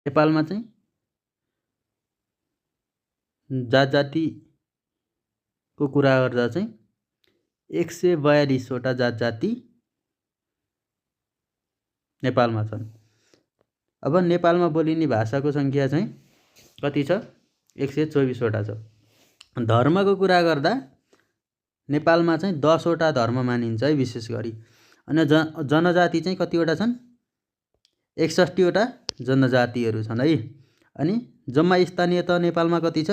नेपालमा चाहिँ जात जातिको कुरा गर्दा चाहिँ 142 वटा जात जाति नेपालमा छन्। अब नेपालमा बोलिने भाषाको सङ्ख्या चाहिँ कति छ? 124 वटा छ। धर्मको कुरा गर्दा नेपालमा चाहिँ 10 वटा धर्म मानिन्छ है विशेष गरी। अनि जनजाति चाहिँ कतिवटा छन्? 61 वटा जनजातिहरू छन् है। अनि जम्मा स्थानीय तह नेपालमा कति छ?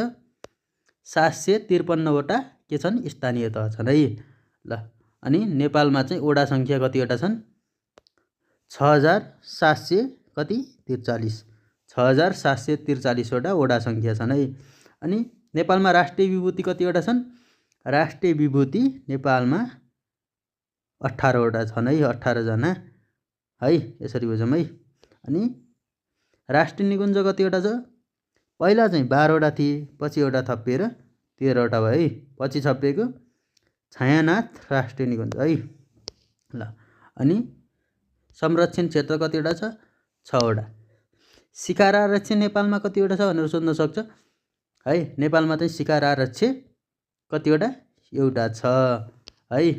753 वटा के छन्? स्थानीय तह छन् है। ल अनि नेपालमा चाहिँ वडा सङ्ख्या कतिवटा छन्? 6743 6743 वटा वडा सङ्ख्या छन् है। अनि नेपालमा राष्ट्रिय विभूति कतिवटा छन्? राष्ट्रिय विभूति नेपालमा 18 वटा छन् है, 18 जना है। यसरी बुझौँ है। अनि राष्ट्रिय निकुञ्ज कतिवटा छ? पहिला चाहिँ 12 वटा थिए, पछि एउटा थपिएर 13 वटा भयो है। पछि छपिएको छायानाथ राष्ट्रिय निकुञ्ज है। ल अनि संरक्षण क्षेत्र कतिवटा छ? 6 वटा। शिकार आरक्षण नेपालमा कतिवटा छ भनेर सोध्न सक्छ है। नेपालमा चाहिँ शिकार आरक्षण कतिवटा? एउटा छ है।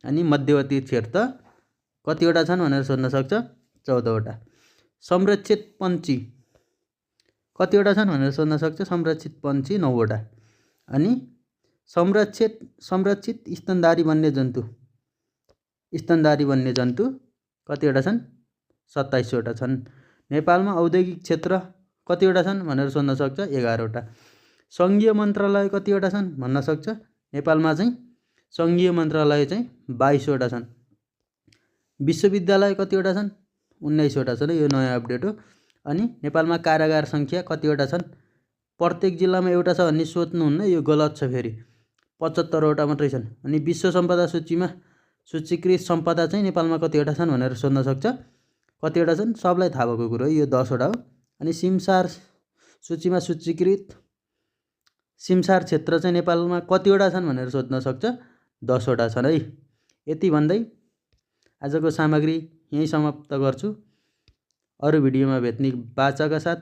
अनि मध्यवर्ती क्षेत्र कतिवटा छन् भनेर सोध्न सक्छ? 14 वटा। संरक्षित पन्छी कतिवटा छन् भनेर सोध्न सक्छ? संरक्षित पन्छी 9 वटा। अनि संरक्षित स्तनधारी वन्यजन्तु कतिवटा छन्? 27 वटा छन्। नेपालमा औद्योगिक क्षेत्र कतिवटा छन् भनेर सोध्न सक्छ? 11 वटा। सङ्घीय मन्त्रालय कतिवटा छन् भन्न सक्छ? नेपालमा चाहिँ सङ्घीय मन्त्रालय चाहिँ 22 वटा छन्। विश्वविद्यालय कतिवटा छन्? 19 वटा छन्। यो नयाँ अपडेट हो। अनि नेपालमा कारागार सङ्ख्या कतिवटा छन्? प्रत्येक जिल्लामा एउटा छ भन्ने सोध्नुहुन्न, यो गलत छ फेरि। 75 वटा मात्रै छन्। अनि विश्व सम्पदा सूचीमा सूचीकृत सम्पदा चाहिँ नेपालमा कतिवटा छन् भनेर सोध्न सक्छ? कतिवटा छन्? सबलाई थाहा भएको कुरो हो, यो 10 वटा हो। अनि सिमसार सूचीमा सूचीकृत सिमसार क्षेत्र चाहिँ नेपालमा कतिवटा छन् भनेर सोध्न सक्छ? 10 वटा छन् है। यति भन्दै आजको सामग्री यहीँ समाप्त गर्छु। अरू भिडियोमा भेट्ने बाचाका साथ